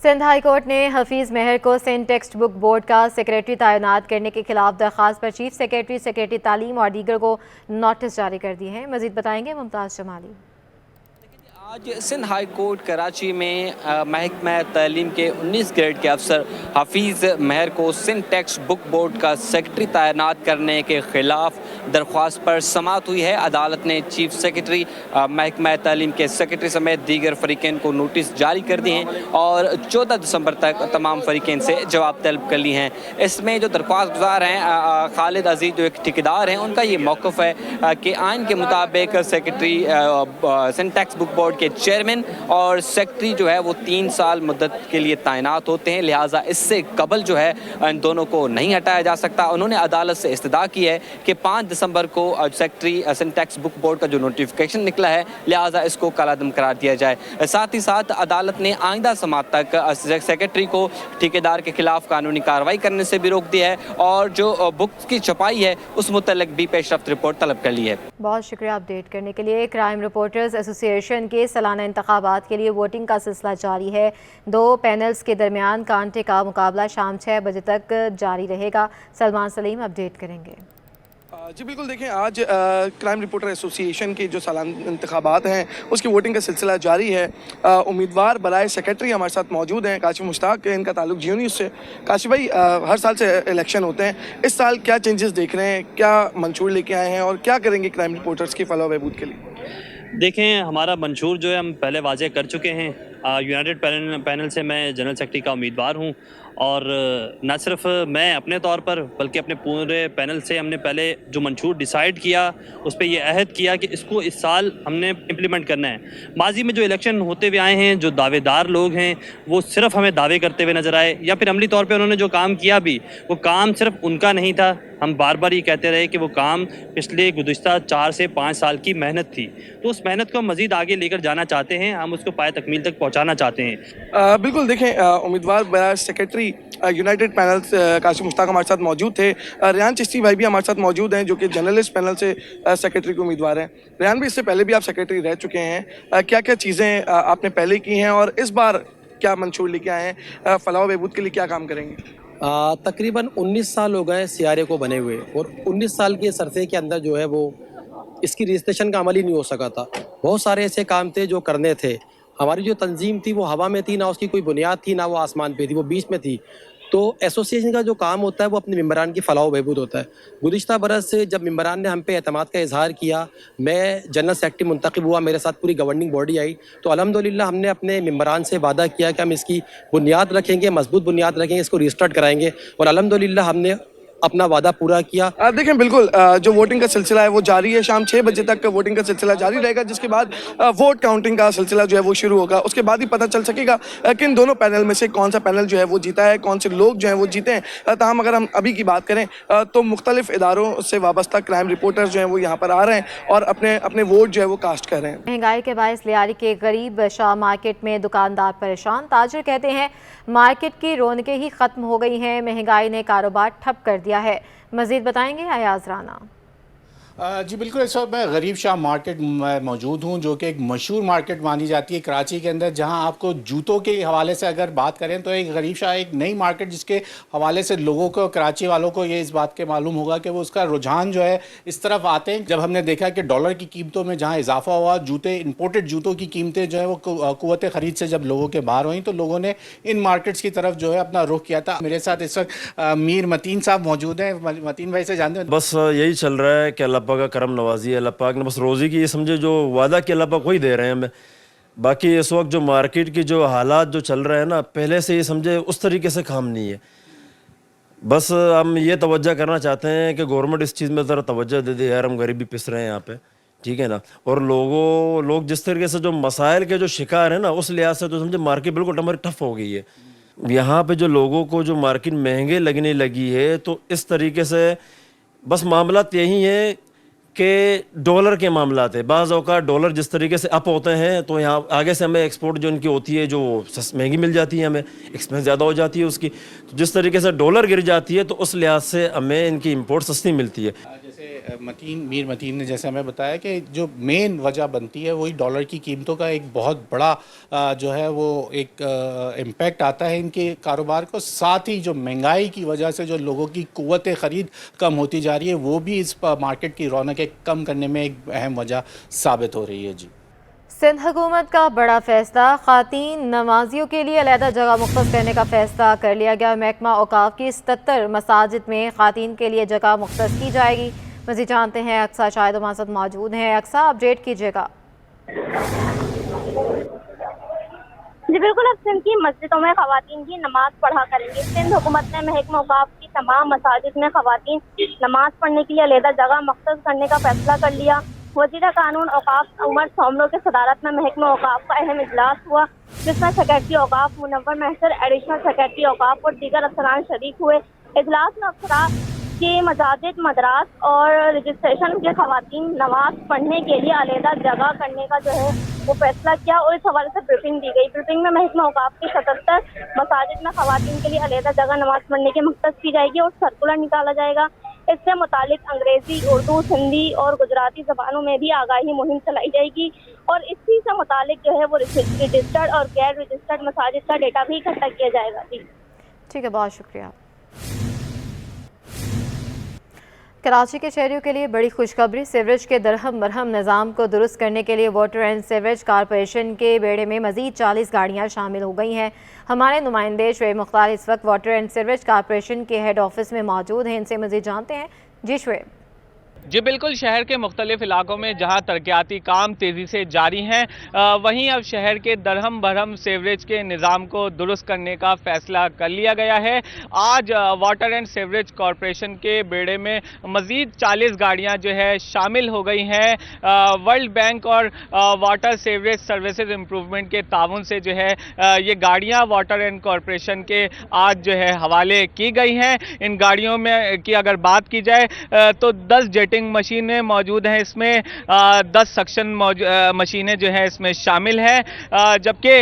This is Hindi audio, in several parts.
सिंध हाई कोर्ट ने हफीज़ मेहर को सिंध टेक्स्ट बुक बोर्ड का सेक्रेटरी तैनात करने के खिलाफ दरख्वास्त पर चीफ सेक्रेटरी तालीम और दीगर को नोटिस जारी कर दिए हैं। मजीद बताएंगे मुमताज़ जमाली। आज सिंध हाई कोर्ट कराची में महकमा तालीम के 19 ग्रेड के अफसर हफीज़ मेहर को सिंध टेक्स्ट बुक बोर्ड का सेक्रेटरी तैनात करने के ख़िलाफ़ दरख्वास्त पर समाअत हुई है। अदालत ने चीफ सेक्रेटरी महकमा तालीम के सेक्रेटरी समेत दीगर फ़रीक़ैन को नोटिस जारी कर दिए हैं और 14 दिसंबर तक तमाम फ़रीक़ैन से जवाब तलब कर ली हैं। इसमें जो दरख्वास्त गुजार हैं खालिद अजीज़ जो एक ठेकेदार हैं, उनका ये मौक़िफ़ है कि आइन के मुताबिक secretary Sindh textbook board के चेयरमैन और सेक्रेटरी जो है वो 3 साल मुद्दत के लिए तैनात होते हैं, लिहाजा इससे कबल जो है इन दोनों को नहीं हटाया जा सकता। उन्होंने अदालत से इस्तदा की है कि 5 दिसंबर को secretary Sindh textbook board का जो नोटिफिकेशन निकला है, लिहाजा इसको कलादम करार दिया जाए। साथ ही साथ अदालत ने आइंदा समात तक सेक्रेटरी को ठेकेदार के खिलाफ कानूनी कार्रवाई करने से भी रोक दिया है और जो बुक्स की छपाई है उस मुतल्लिक भी पेशरफ्त रिपोर्ट तलब कर ली है। बहुत शुक्रिया अपडेट करने के लिए। क्राइम रिपोर्टर्स एसोसिएशन के सालाना इंतखाबात के लिए वोटिंग का सिलसिला जारी है। 2 पैनल्स के दरमियान कांटे का मुकाबला शाम 6 बजे तक जारी रहेगा। सलमान सलीम अपडेट करेंगे। जी बिल्कुल, देखें आज क्राइम रिपोर्टर एसोसिएशन के जो सालाना इंतखाबात हैं उसकी वोटिंग का सिलसिला जारी है। उम्मीदवार बराए सेक्रेटरी हमारे साथ मौजूद हैं। काशिफ मुश्ताक, इनका ताल्लुक जियो न्यूज़ से। काशिफ भाई, हर साल से इलेक्शन होते हैं, इस साल क्या चेंजेस देख रहे हैं, क्या मंशूर लेके आए हैं और क्या करेंगे क्राइम रिपोर्टर्स की फलाह बहबूद के लिए? देखें, हमारा मंशूर जो है हम पहले वाज़े कर चुके हैं। यूनाइटेड पैनल से मैं जनरल सेक्रेटरी का उम्मीदवार हूं और न सिर्फ मैं अपने तौर पर बल्कि अपने पूरे पैनल से हमने पहले जो मंशूर डिसाइड किया उस पर यह अहद किया कि इसको इस साल हमने इम्प्लीमेंट करना है। माजी में जो इलेक्शन होते हुए आए हैं, जो दावेदार लोग हैं वो सिर्फ हमें दावे करते हुए नज़र आए या फिर अमली तौर पर उन्होंने जो काम किया भी वो काम सिर्फ उनका नहीं था। हम बार बार ये कहते रहे कि वो काम पिछले गुज़िश्ता 4 से 5 साल की मेहनत थी, तो उस मेहनत को हम मज़ीद आगे लेकर जाना चाहते हैं, हम उसको पाए तकमील तक पहुँचाना चाहते हैं। बिल्कुल, देखें उम्मीदवार बराए secretary united panel Kashif Mushtaq हमारे साथ मौजूद थे। रेहान चिश्ती भाई भी हमारे साथ मौजूद हैं जो कि जर्नलिस्ट पैनल से सेक्रेटरी के उम्मीदवार हैं। रेहान भी, इससे पहले भी आप सेक्रेटरी रह चुके हैं, क्या क्या चीज़ें आपने पहले की हैं और इस बार क्या मंशूर लेके आए हैं, फलाह बहबूद के लिए क्या काम करेंगे? तकरीबन 19 साल हो गए CRA को बने हुए और 19 साल के अरसे के अंदर जो है वो इसकी रजिस्ट्रेशन का अमल ही नहीं हो सका था। बहुत सारे ऐसे काम थे जो करने थे। हमारी जो तंजीम थी वो हवा में थी, ना उसकी कोई बुनियाद थी, ना वो आसमान पे थी, वो बीच में थी। तो एसोसिएशन का जो काम होता है वो अपने मेंबरान की फलाह बहबूद होता है। गुज़िश्ता बरस से जब मेंबरान ने हम पे एतमाद का इजहार किया, मैं जनरल सेक्रेटरी मुंतखब हुआ, मेरे साथ पूरी गवर्निंग बॉडी आई, तो अल्हम्दुलिल्लाह हमने अपने मेंबरान से वादा किया कि हम इसकी बुनियाद रखेंगे, मजबूत बुनियाद रखेंगे, इसको रिस्टार्ट कराएंगे और अल्हम्दुलिल्लाह हमने अपना वादा पूरा किया। देखें, बिल्कुल जो वोटिंग का सिलसिला है वो जारी है। शाम 6 बजे तक वोटिंग का सिलसिला जारी रहेगा, जिसके बाद वोट काउंटिंग का सिलसिला जो है वो शुरू होगा। उसके बाद ही पता चल सकेगा कि इन दोनों पैनल में से कौन सा पैनल जो है वो जीता है, कौन से लोग जो हैं वो जीते हैं। ताहम अगर हम अभी की बात करें तो मुख्तलिफ इदारों से वाबस्ता क्राइम रिपोर्टर्स जो हैं वो यहाँ पर आ रहे हैं और अपने अपने वोट जो है वो कास्ट कर रहे हैं। महंगाई के बायस लियारी के गरीब शाह मार्केट में दुकानदार परेशान। ताजिर कहते हैं मार्केट की रौनकें ही खत्म हो गई हैं, महंगाई ने कारोबार ठप कर दिया है। मजीद बताएंगे अयाज राना। जी बिल्कुल, इस वक्त मैं गरीब शाह मार्केट में मौजूद हूँ जो कि एक मशहूर मार्केट मानी जाती है कराची के अंदर, जहाँ आपको जूतों के हवाले से अगर बात करें तो एक गरीब शाह एक नई मार्केट जिसके हवाले से लोगों को, कराची वालों को ये इस बात के मालूम होगा कि वो उसका रुझान जो है इस तरफ आते हैं। जब हमने देखा कि डॉलर की कीमतों में जहाँ इजाफा हुआ, जूते इम्पोर्टेड जूतों की कीमतें जो है वो कुव्वत ख़रीद से जब लोगों के बाहर हुई तो लोगों ने इन मार्केट्स की तरफ जो है अपना रुख किया था। मेरे साथ इस वक्त मीर मतीन साहब मौजूद हैं। मतीन भाई से जानते हैं। बस यही चल रहा है कि अल्लाह पाक का करम नवाजी है। अल्लाह पाक ने बस रोज़ी की ये समझे जो वादा किया अल्लाह पाक वही दे रहे हैं हमें। बाकी इस वक्त जो मार्केट की जो हालात जो चल रहे हैं ना, पहले से ये समझे उस तरीके से काम नहीं है। बस हम ये तवज्जो करना चाहते हैं कि गवर्नमेंट इस चीज़ में ज़रा तवज्जो दे दे यार, हम गरीबी पिस रहे हैं यहाँ पे, ठीक है ना। और लोग जिस तरीके से जो मसाइल के जो शिकार हैं ना, उस लिहाज से तो समझे मार्केट बिल्कुल हमारी टफ हो गई है। यहाँ पे जो लोगों को जो मार्केट महंगे लगने लगी है, तो इस तरीके से बस मामलात यही है कि डॉलर के मामलात है। बाज़ औक़ात डॉलर जिस तरीके से अप होते हैं तो यहाँ आगे से हमें एक्सपोर्ट जो इनकी होती है जो महंगी मिल जाती है, हमें एक्सपेंस ज़्यादा हो जाती है उसकी। तो जिस तरीके से डॉलर गिर जाती है तो उस लिहाज से हमें इनकी इंपोर्ट सस्ती मिलती है। जैसे मीर मतीन ने जैसे हमें बताया कि जो मेन वजह बनती है वही डॉलर की कीमतों का एक बहुत बड़ा जो है वो एक इम्पैक्ट आता है इनके कारोबार को। साथ ही जो महंगाई की वजह से जो लोगों की कुव्वत ख़रीद कम होती जा रही है वो भी इस मार्केट की रौनकें कम करने में एक अहम वजह साबित हो रही है। जी, सिंध हुकूमत का बड़ा फैसला, ख़ातीन नमाजियों के लिए अलहदा जगह मुख्तस करने का फैसला कर लिया गया। महकमा औकाफ की 77 मसाजिद में ख़ातीन के लिए जगह मुख्तस की जाएगी। मज़ीद जानते हैं, अक्सा शाहिद हमारे साथ मौजूद हैं। अक्सा, अपडेट कीजिएगा। जी बिल्कुल, अब सिंध की मस्जिदों में ख़वातीन की नमाज पढ़ा करेंगी। सिंध हुकूमत ने महकमा औकाफ की तमाम मसाजिद में ख़वातीन नमाज पढ़ने के लिए अलहदा जगह मुख्तस करने का फैसला कर लिया। वज़ीर कानून औकाफ उमर सोमरो की सदारत में महकमा औकाफ का अहम इजलास हुआ, जिसमें secretary औकाफ Munawwar Mahsar, additional secretary औकाफ और दीगर अफसरान शरीक हुए। इजलास में अफसरान के मसाजिद, मदरास और रजिस्ट्रेशन के ख़वातीन नमाज पढ़ने के लिए अलहदा जगह करने का जो है वो फैसला किया और इस हवाले से ब्रीफिंग दी गई। ब्रीफिंग में महकमा औकाफ की 77 मसाजिद में ख़वातीन के लिए अलहदा जगह नमाज पढ़ने की मुख्तस की जाएगी और सर्कुलर निकाला जाएगा। इससे मुतालिक अंग्रेजी, उर्दू, सिंधी और गुजराती ज़बानों में भी आगाही मुहिम चलाई जाएगी और इसी से मुतालिक जो है वो रजिस्टर्ड और गैर रजिस्टर्ड मसाजिद का डेटा भी इकट्ठा किया जाएगा। जी ठीक है, बहुत शुक्रिया। कराची के शहरियों के लिए बड़ी खुशखबरी, सीवरेज के दरहम बरहम निज़ाम को दुरुस्त करने के लिए वाटर एंड सीवरेज कॉरपोरेशन के बेड़े में मज़ीद 40 गाड़ियाँ शामिल हो गई हैं। हमारे नुमाइंदे शुएब मुख्तार इस वक्त वाटर एंड सीवरेज कॉरपोरेशन के हेड ऑफिस में मौजूद हैं, इनसे मज़ीद जानते हैं। जी शुएब। जी बिल्कुल, शहर के मुख्तलिफ इलाकों में जहाँ तरक्याती काम तेज़ी से जारी हैं, वहीं अब शहर के दरहम बरहम सीवरेज के निज़ाम को दुरुस्त करने का फ़ैसला कर लिया गया है। आज वाटर एंड सीवरेज कॉरपोरेशन के बेड़े में मज़ीद 40 गाड़ियाँ जो है शामिल हो गई हैं। वर्ल्ड बैंक और वाटर सीवरेज सर्विसेज इम्प्रूवमेंट के ताउन से जो है ये गाड़ियाँ वाटर एंड कॉरपोरेशन के आज जो है हवाले की गई हैं। इन गाड़ियों में की अगर बात की जाए तो 10 जेटिंग मशीनें मौजूद हैं, इसमें 10 सक्शन मशीनें जो है इसमें शामिल हैं, जबकि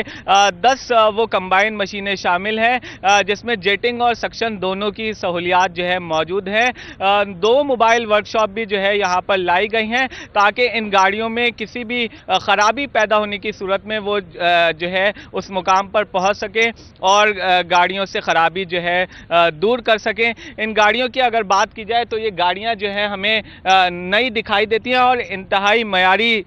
10 वो कंबाइन मशीनें शामिल हैं जिसमें जेटिंग और सक्शन दोनों की सहूलियात जो है मौजूद हैं। 2 मोबाइल वर्कशॉप भी जो है यहाँ पर लाई गई हैं ताकि इन गाड़ियों में किसी भी ख़राबी पैदा होने की सूरत में वो जो है उस मुकाम पर पहुँच सकें और गाड़ियों से ख़राबी जो है दूर कर सकें। इन गाड़ियों की अगर बात की जाए तो ये गाड़ियाँ जो है हमें नई दिखाई देती हैं और इंतहाई मयारी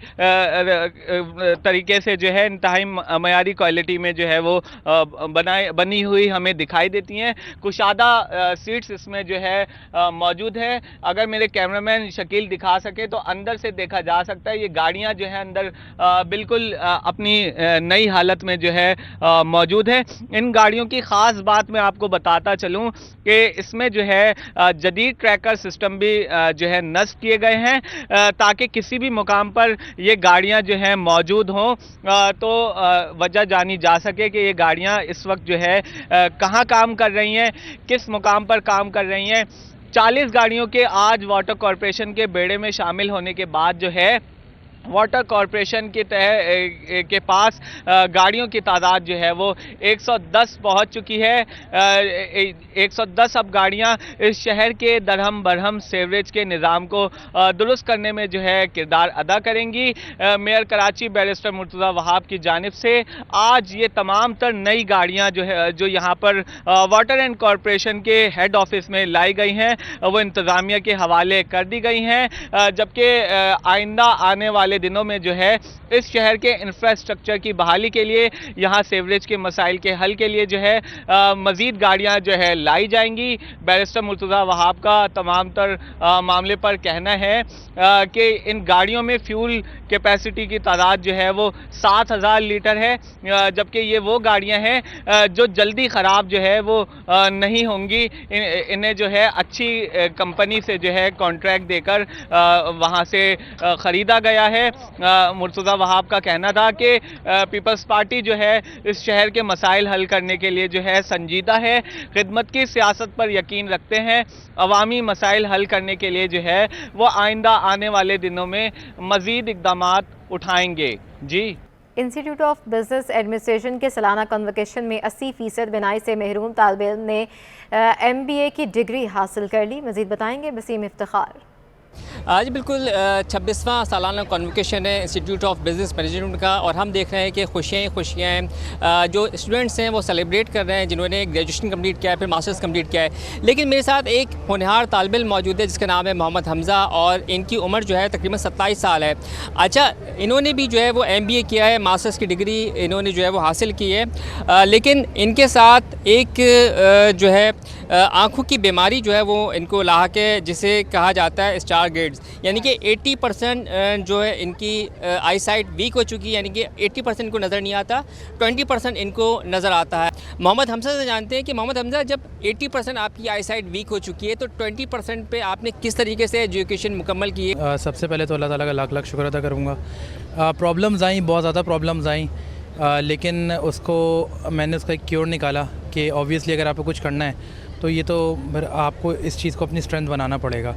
तरीके से जो है इंतहाई मयारी क्वालिटी में जो है वो बनी हुई हमें दिखाई देती हैं। कुशादा सीट्स इसमें जो है मौजूद है। अगर मेरे कैमरामैन शकील दिखा सके तो अंदर से देखा जा सकता है ये गाड़ियां जो है अंदर बिल्कुल अपनी नई हालत में जो है मौजूद है। इन गाड़ियों की ख़ास बात मैं आपको बताता चलूँ कि इसमें जो है जदीद ट्रैकर सिस्टम भी जो है नस्ब किए गए हैं ताकि किसी भी मुकाम पर ये गाड़ियां जो हैं मौजूद हों तो वजह जानी जा सके कि ये गाड़ियां इस वक्त जो है कहां काम कर रही हैं, किस मुकाम पर काम कर रही हैं। 40 गाड़ियों के आज वाटर कॉरपोरेशन के बेड़े में शामिल होने के बाद जो है वाटर कॉरपोरेशन के पास गाड़ियों की तादाद जो है वो 110 पहुंच चुकी है। 110 अब गाड़ियां इस शहर के दरहम बरहम सीवरेज के निज़ाम को दुरुस्त करने में जो है किरदार अदा करेंगी। मेयर कराची बैरिस्टर मुर्तज़ा वहाब की जानिब से आज ये तमाम तर नई गाड़ियां जो है जो यहाँ पर वाटर एंड कॉरपोरेशन के हेड ऑफिस में लाई गई हैं वो इंतज़ामिया के हवाले कर दी गई हैं, जबकि आइंदा आने वाले दिनों में जो है इस शहर के इंफ्रास्ट्रक्चर की बहाली के लिए यहाँ सीवरेज के मसाइल के हल के लिए जो है मज़ीद गाड़ियाँ जो है लाई जाएंगी। बैरिस्टर मुर्तज़ा वहाब का तमाम तर मामले पर कहना है कि इन गाड़ियों में फ्यूल कैपेसिटी की तादाद जो है वो 7000 लीटर है, जबकि ये वो गाड़ियाँ हैं जो जल्दी ख़राब जो है वो नहीं होंगी। इन्हें जो है अच्छी कंपनी से जो है कॉन्ट्रैक्ट देकर वहाँ से ख़रीदा गया है। मुर्तज़ा वहाब का कहना था कि पीपल्स पार्टी जो है इस शहर के मसाइल हल करने के लिए जो है संजीदा है, खिदमत की सियासत पर यकीन रखते हैं, अवामी मसाइल हल करने के लिए जो है वो आइंदा आने वाले दिनों में मज़ीद इक़दामात उठाएंगे। जी, इंस्टीट्यूट ऑफ बिजनेस एडमिनिस्ट्रेशन के सालाना कन्वोकेशन में 80% बिनाई से महरूम तालिब इल्म ने MBA की डिग्री हासिल कर ली। मज़ीद बताएंगे वसीम इफ्तिखार। आज बिल्कुल 26वां सालाना कॉन्वोकेशन है इंस्टीट्यूट ऑफ बिज़नेस मैनेजमेंट का, और हम देख रहे हैं कि खुशियाँ ही खुशियाँ हैं। जो स्टूडेंट्स हैं वो सेलिब्रेट कर रहे हैं जिन्होंने ग्रेजुएशन कंप्लीट किया है, फिर मास्टर्स कंप्लीट किया है। लेकिन मेरे साथ एक होनहार तालिब इल्म मौजूद है जिसका नाम है मोहम्मद हमज़ा, और इनकी उम्र जो है तकरीबन 27 साल है। अच्छा, इन्होंने भी जो है वो MBA किया है, मास्टर्स की डिग्री इन्होंने जो है वो हासिल की है। लेकिन इनके साथ एक जो है आँखों की बीमारी जो है वो इनको लाहक है, जिसे कहा जाता है स्टार गेट्स, यानी कि 80% जो है इनकी आई साइट वीक हो चुकी है, यानी कि 80% इनको नज़र नहीं आता, 20% इनको नज़र आता है। मोहम्मद हमज़ा से जानते हैं कि मोहम्मद हमज़ा, जब 80% आपकी आई साइट वीक हो चुकी है तो 20% पे आपने किस तरीके से एजुकेशन मुकम्मल की है? सबसे पहले तो अल्लाह ताला का लाख लाख शुक्र अदा करूँगा। प्रॉब्लम्स आई, बहुत ज़्यादा प्रॉब्लम्स आई, लेकिन उसको मैंने उसका एक क्योर निकाला कि ऑब्वियसली अगर आपको कुछ करना है तो ये तो फिर आपको इस चीज़ को अपनी स्ट्रेंथ बनाना पड़ेगा।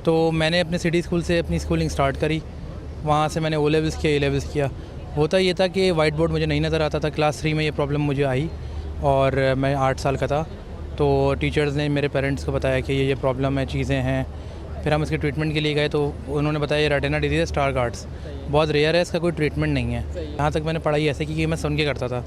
तो मैंने अपने सिटी स्कूल से अपनी स्कूलिंग स्टार्ट करी, वहाँ से मैंने O लेवल्स किया, A लेवल्स किया। होता ये था कि वाइट बोर्ड मुझे नहीं नज़र आता था। क्लास 3 में ये प्रॉब्लम मुझे आई और मैं 8 साल का था, तो टीचर्स ने मेरे पेरेंट्स को बताया कि ये प्रॉब्लम है, चीज़ें हैं। फिर हम इसके ट्रीटमेंट के लिए गए तो उन्होंने बताया ये रेटिना डिजीज़ है, स्टार गार्ड्स बहुत रेयर है, इसका कोई ट्रीटमेंट नहीं है। यहाँ तक मैंने पढ़ाई ऐसे की कि मैं सुन के करता था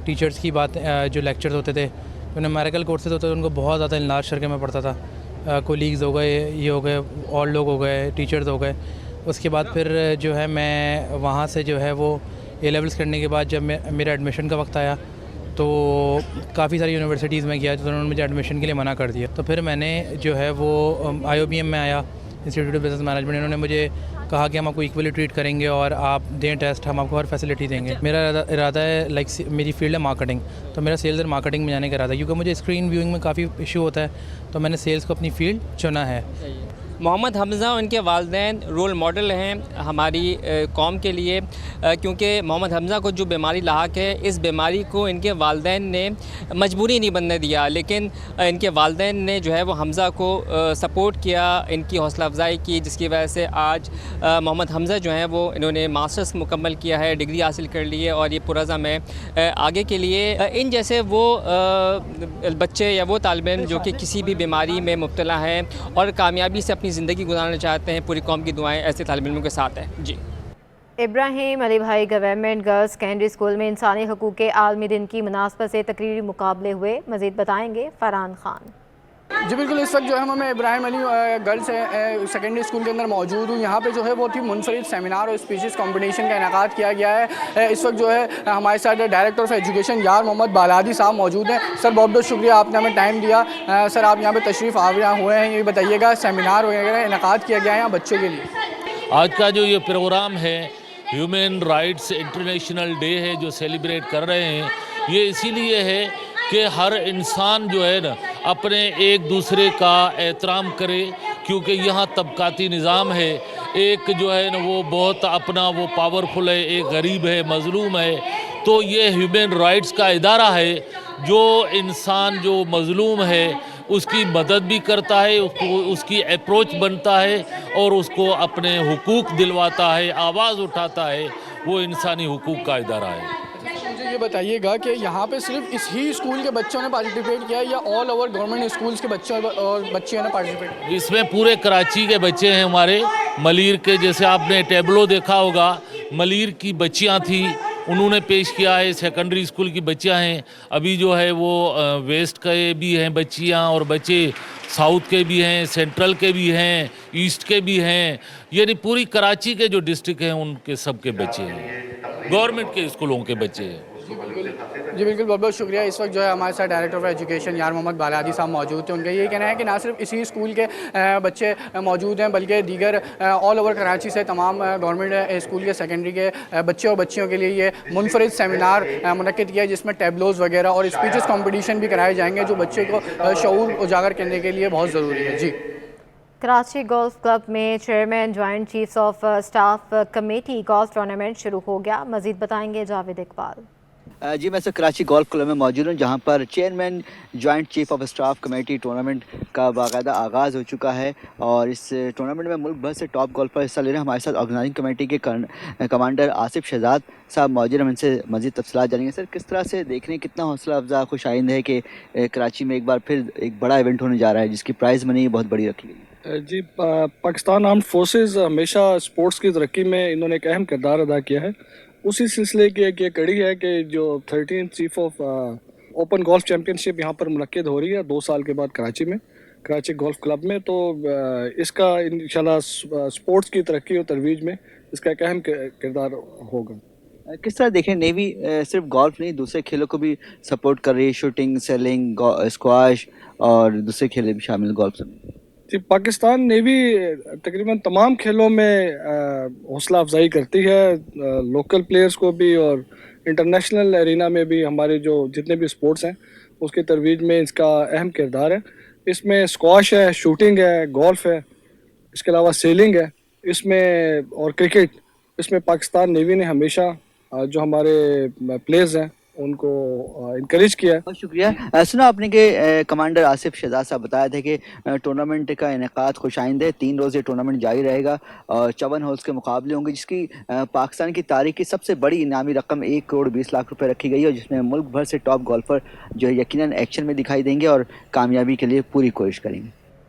टीचर्स की बात, जो लेक्चर्स होते थे, उन्हें मेडिकल कोर्सेज होते थे, उनको बहुत ज़्यादा इलाज करके मैं पढ़ता था। कोलीग्स हो गए, ये हो गए, और लोग हो गए, टीचर्स हो गए। उसके बाद फिर जो है मैं वहाँ से जो है वो A लेवल्स करने के बाद जब मेरा एडमिशन का वक्त आया तो काफ़ी सारी यूनिवर्सिटीज़ में गया तो उन्होंने मुझे एडमिशन के लिए मना कर दिया। तो फिर मैंने जो है वो IOBM में आया, इंस्टीट्यूट ऑफ बिज़नेस मैनेजमेंट। इन्होंने मुझे कहा कि हम आपको इक्वली ट्रीट करेंगे और आप दें टेस्ट, हम आपको हर फैसिलिटी देंगे। मेरा इरादा है, लाइक मेरी फील्ड है मार्केटिंग, तो मेरा सेल्स और मार्केटिंग में जाने का इरादा है, क्योंकि मुझे स्क्रीन व्यूइंग में काफ़ी इशू होता है, तो मैंने सेल्स को अपनी फील्ड चुना है। मोहम्मद हमज़ा उनके वालिदैन रोल मॉडल हैं हमारी कौम के लिए, क्योंकि मोहम्मद हमज़ा को जो बीमारी लाहक है, इस बीमारी को इनके वालिदैन ने मजबूरी नहीं बनने दिया, लेकिन इनके वालिदैन ने जो है वो हमज़ा को सपोर्ट किया, इनकी हौसला अफजाई की, जिसकी वजह से आज मोहम्मद हमज़ा जो हैं वो इन्होंने मास्टर्स मुकम्मल किया है, डिग्री हासिल कर ली है, और ये पुरज़म है आगे के लिए। इन जैसे वो बच्चे या वो तालिब इल्म जो कि किसी भी बीमारी में मुब्तला हैं और कामयाबी से अपनी ज़िंदगी गुजारना चाहते हैं, पूरी कौम की दुआएं ऐसे तालिब इल्मों के साथ हैं। जी। इब्राहिम अली भाई गवर्नमेंट गर्ल्स सेकेंडरी स्कूल में इंसानी हकूक़ के आलमी दिन की मुनासबत से तकरीरी मुकाबले हुए, मज़ीद बताएंगे फ़रहान खान। जी बिल्कुल, इस वक्त जो है मैं Ibrahim Ali girls secondary school के अंदर मौजूद हूँ। यहाँ पे जो है बहुत ही मुनफरिद सेमिनार और स्पीचेस कंपटीशन का इनेकाद किया गया है। इस वक्त जो है हमारे साथ डायरेक्टर ऑफ एजुकेशन यार मोहम्मद बालादी साहब मौजूद हैं। सर बहुत बहुत शुक्रिया, आपने हमें टाइम दिया। सर आप यहाँ पे तशरीफ़ आवर हुए हैं, ये बताइएगा सेमिनार वगैरह इनेकाद किया गया है यहाँ बच्चों के लिए। आज का जो ये प्रोग्राम है, ह्यूमन राइट्स इंटरनेशनल डे है जो सेलिब्रेट कर रहे हैं, ये इसीलिए है कि हर इंसान जो है ना अपने एक दूसरे का एहतराम करे, क्योंकि यहाँ तबकाती निज़ाम है। एक जो है ना वो बहुत अपना वो पावरफुल है, एक गरीब है, मज़लूम है। तो ये ह्यूमन राइट्स का इदारा है जो इंसान जो मज़लूम है उसकी मदद भी करता है, उसको उसकी अप्रोच बनता है और उसको अपने हुकूक दिलवाता है, आवाज़ उठाता है। वो इंसानी हुकूक का इदारा है। मुझे ये बताइएगा कि यहाँ पे सिर्फ इस ही स्कूल के बच्चों ने पार्टिसिपेट किया या ऑल ओवर गवर्नमेंट स्कूल्स के बच्चों और बच्चियों ने पार्टिसिपेट किया? इसमें पूरे कराची के बच्चे हैं हमारे। मलीर के, जैसे आपने टेबलो देखा होगा, मलीर की बच्चियाँ थी, उन्होंने पेश किया है। सेकेंडरी स्कूल की बच्चियाँ हैं, अभी जो है वो वेस्ट के भी हैं बच्चियाँ और बच्चे, साउथ के भी हैं, सेंट्रल के भी हैं, ईस्ट के भी हैं, यानी पूरी कराची के जो डिस्ट्रिक्ट हैं उनके सब के बच्चे हैं, गवर्नमेंट के स्कूलों के बच्चे हैं। जी बिल्कुल, बहुत बहुत शुक्रिया। इस वक्त जो है हमारे साथ डायरेक्टर ऑफ एजुकेशन यार मोहम्मद बालादी साहब मौजूद थे। उनका ये कहना है कि ना सिर्फ इसी स्कूल के बच्चे मौजूद हैं, बल्कि दीगर ऑल ओवर कराची से तमाम गवर्नमेंट स्कूल के सेकेंडरी के बच्चे और बच्चियों के लिए ये मुनफरिद सेमिनार मुनक्किद किया है, जिसमें टेबलोज़ वगैरह और स्पीचेस कॉम्पिटिशन भी कराए जाएंगे, जो बच्चे को शऊर उजागर करने के लिए बहुत ज़रूरी है। जी। कराची गोल्फ क्लब में chairman joint chiefs of staff committee golf tournament शुरू हो गया, मज़ीद बताएंगे जावेद इकबाल। जी मैं कराची गोल्फ क्लब में मौजूद हूँ, जहाँ पर chairman joint chief of staff committee tournament का बाकायदा आगाज़ हो चुका है और इस टूर्नामेंट में मुल्क भर से टॉप गोल्फर हिस्सा ले रहे हैं। हमारे साथ ऑर्गेनाइजिंग कमेटी के कमांडर आसिफ शहजाद साहब मौजूद, हम इनसे मज़ीद तफसीलात जानेंगे। सर, किस तरह से देख रहे हैं, कितना हौसला अफजा खुश आइंद है कि कराची में एक बार फिर एक बड़ा इवेंट होने जा रहा है जिसकी प्राइज़ मनी बहुत बड़ी रखी गई है? जी पाकिस्तान आर्म्ड फोर्सेस हमेशा स्पोर्ट्स की तरक्की में इन्होंने एक अहम किरदार अदा किया है। उसी सिलसिले की एक ये कड़ी है कि जो 13th chief of open golf championship यहाँ पर मुनक्किद हो रही है 2 साल के बाद कराची में, कराची गोल्फ क्लब में। तो इसका इंशाल्लाह स्पोर्ट्स की तरक्की और तरवीज में इसका एक अहम किरदार होगा। किस तरह देखें नेवी सिर्फ गोल्फ नहीं दूसरे खेलों को भी सपोर्ट कर रही है, शूटिंग, सेलिंग, स्क्वाश और दूसरे खेल भी शामिल गोल्फ में। जी पाकिस्तान नेवी तकरीबन तमाम खेलों में हौसला अफजाई करती है, लोकल प्लेयर्स को भी और इंटरनेशनल एरिना में भी। हमारे जो जितने भी स्पोर्ट्स हैं उसकी तरवीज में इसका अहम किरदार है। इसमें स्क्वाश है, शूटिंग है, गोल्फ है, इसके अलावा सेलिंग है इसमें, और क्रिकेट। इसमें पाकिस्तान नेवी ने हमेशा जो हमारे प्लेयर्स हैं उनको इनकरेज किया है। बहुत शुक्रिया। सुना आपने कि कमांडर आसिफ शहजाद साहब बताया था कि टूर्नामेंट का इनेकाद खुशाइंद है, 3 रोज़ ये टूर्नामेंट जारी रहेगा और 54 होल्स के मुकाबले होंगे, जिसकी पाकिस्तान की तारीख की सबसे बड़ी इनामी रकम 1 करोड़ 20 लाख रुपए रखी गई है, और जिसमें मुल्क भर से टॉप गोल्फर जो है यकीनन एक्शन में दिखाई देंगे और कामयाबी के लिए पूरी कोशिश करेंगे।